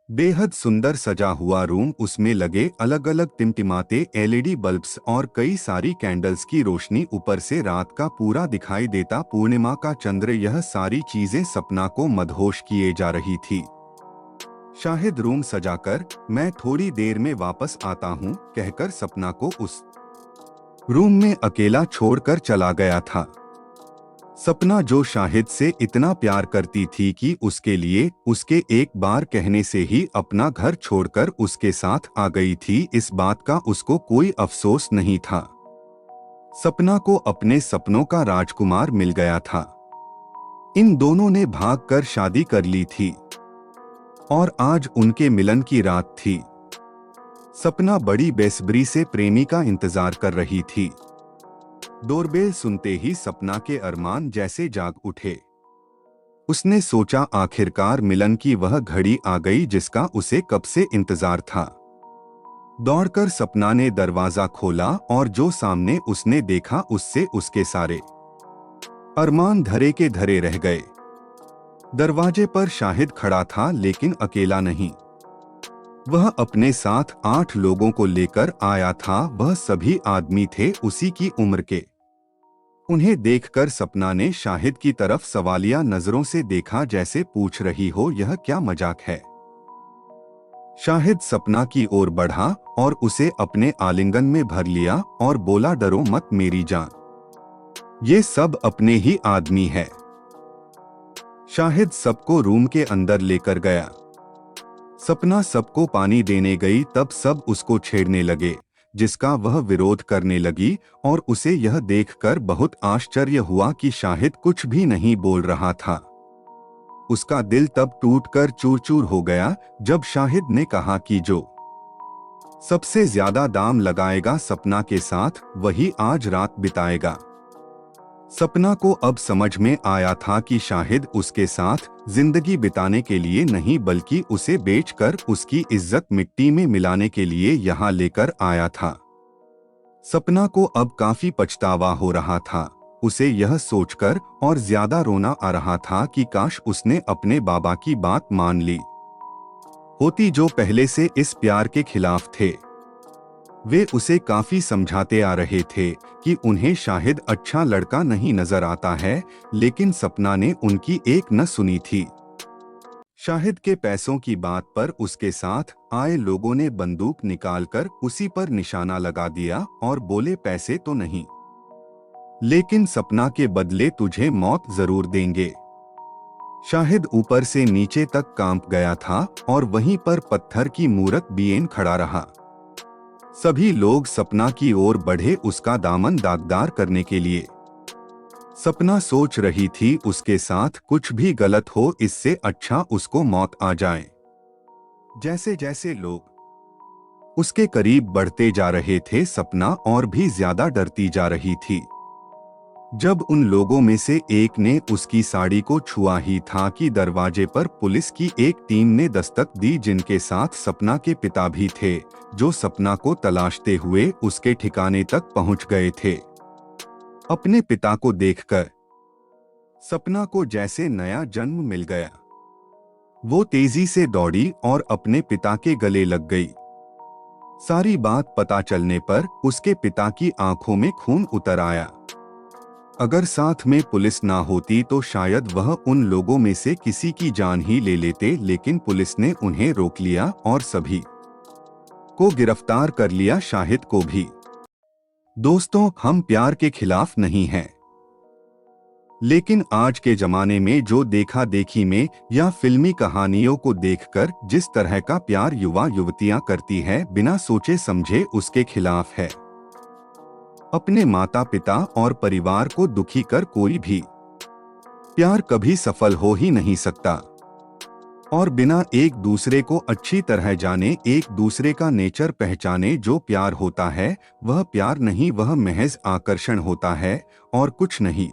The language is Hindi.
बेहद सुंदर सजा हुआ रूम, उसमें लगे अलग अलग टिमटिमाते एलईडी बल्ब्स और कई सारी कैंडल्स की रोशनी, ऊपर से रात का पूरा दिखाई देता पूर्णिमा का चंद्र, यह सारी चीजें सपना को मदहोश किए जा रही थी। शाहिद रूम सजाकर मैं थोड़ी देर में वापस आता हूँ कहकर सपना को उस रूम में अकेला छोड़कर चला गया था। सपना जो शाहिद से इतना प्यार करती थी कि उसके लिए उसके एक बार कहने से ही अपना घर छोड़कर उसके साथ आ गई थी, इस बात का उसको कोई अफसोस नहीं था। सपना को अपने सपनों का राजकुमार मिल गया था। इन दोनों ने भागकर शादी कर ली थी और आज उनके मिलन की रात थी। सपना बड़ी बेसब्री से प्रेमी का इंतजार कर रही थी। डोरबेल सुनते ही सपना के अरमान जैसे जाग उठे। उसने सोचा आखिरकार मिलन की वह घड़ी आ गई जिसका उसे कब से इंतजार था। दौड़कर सपना ने दरवाजा खोला और जो सामने उसने देखा उससे उसके सारे अरमान धरे के धरे रह गए। दरवाजे पर शाहिद खड़ा था लेकिन अकेला नहीं। वह अपने साथ 8 लोगों को लेकर आया था। वह सभी आदमी थे उसी की उम्र के। उन्हें देखकर सपना ने शाहिद की तरफ सवालिया नजरों से देखा, जैसे पूछ रही हो यह क्या मजाक है। शाहिद सपना की ओर बढ़ा और उसे अपने आलिंगन में भर लिया और बोला, डरो मत मेरी जान, ये सब अपने ही आदमी है। शाहिद सबको रूम के अंदर लेकर गया। सपना सबको पानी देने गई तब सब उसको छेड़ने लगे, जिसका वह विरोध करने लगी और उसे यह देखकर बहुत आश्चर्य हुआ कि शाहिद कुछ भी नहीं बोल रहा था। उसका दिल तब टूटकर चूर-चूर हो गया जब शाहिद ने कहा कि जो सबसे ज्यादा दाम लगाएगा सपना के साथ वही आज रात बिताएगा। सपना को अब समझ में आया था कि शाहिद उसके साथ जिंदगी बिताने के लिए नहीं बल्कि उसे बेचकर उसकी इज्जत मिट्टी में मिलाने के लिए यहाँ लेकर आया था। सपना को अब काफी पछतावा हो रहा था। उसे यह सोचकर और ज्यादा रोना आ रहा था कि काश उसने अपने बाबा की बात मान ली होती, जो पहले से इस प्यार के खिलाफ थे। वे उसे काफी समझाते आ रहे थे कि उन्हें शाहिद अच्छा लड़का नहीं नजर आता है, लेकिन सपना ने उनकी एक न सुनी थी। शाहिद के पैसों की बात पर उसके साथ आए लोगों ने बंदूक निकालकर उसी पर निशाना लगा दिया और बोले, पैसे तो नहीं, लेकिन सपना के बदले तुझे मौत जरूर देंगे। शाहिद ऊपर से नीचे तक कांप गया था और वहीं पर पत्थर की मूरत बेन खड़ा रहा। सभी लोग सपना की ओर बढ़े उसका दामन दागदार करने के लिए। सपना सोच रही थी उसके साथ कुछ भी गलत हो, इससे अच्छा उसको मौत आ जाए। जैसे जैसे लोग उसके करीब बढ़ते जा रहे थे सपना और भी ज्यादा डरती जा रही थी। जब उन लोगों में से एक ने उसकी साड़ी को छुआ ही था कि दरवाजे पर पुलिस की एक टीम ने दस्तक दी, जिनके साथ सपना के पिता भी थे, जो सपना को तलाशते हुए उसके ठिकाने तक पहुंच गए थे। अपने पिता को देखकर सपना को जैसे नया जन्म मिल गया। वो तेजी से दौड़ी और अपने पिता के गले लग गई। सारी बात पता चलने पर उसके पिता की आंखों में खून उतर आया। अगर साथ में पुलिस ना होती तो शायद वह उन लोगों में से किसी की जान ही ले लेते, लेकिन पुलिस ने उन्हें रोक लिया और सभी को गिरफ्तार कर लिया, शाहिद को भी। दोस्तों, हम प्यार के खिलाफ नहीं हैं, लेकिन आज के जमाने में जो देखा देखी में या फिल्मी कहानियों को देखकर जिस तरह का प्यार युवा युवतियां करती है बिना सोचे समझे, उसके खिलाफ है। अपने माता पिता और परिवार को दुखी कर कोई भी प्यार कभी सफल हो ही नहीं सकता। और बिना एक दूसरे को अच्छी तरह जाने, एक दूसरे का नेचर पहचाने, जो प्यार होता है वह प्यार नहीं, वह महज आकर्षण होता है और कुछ नहीं।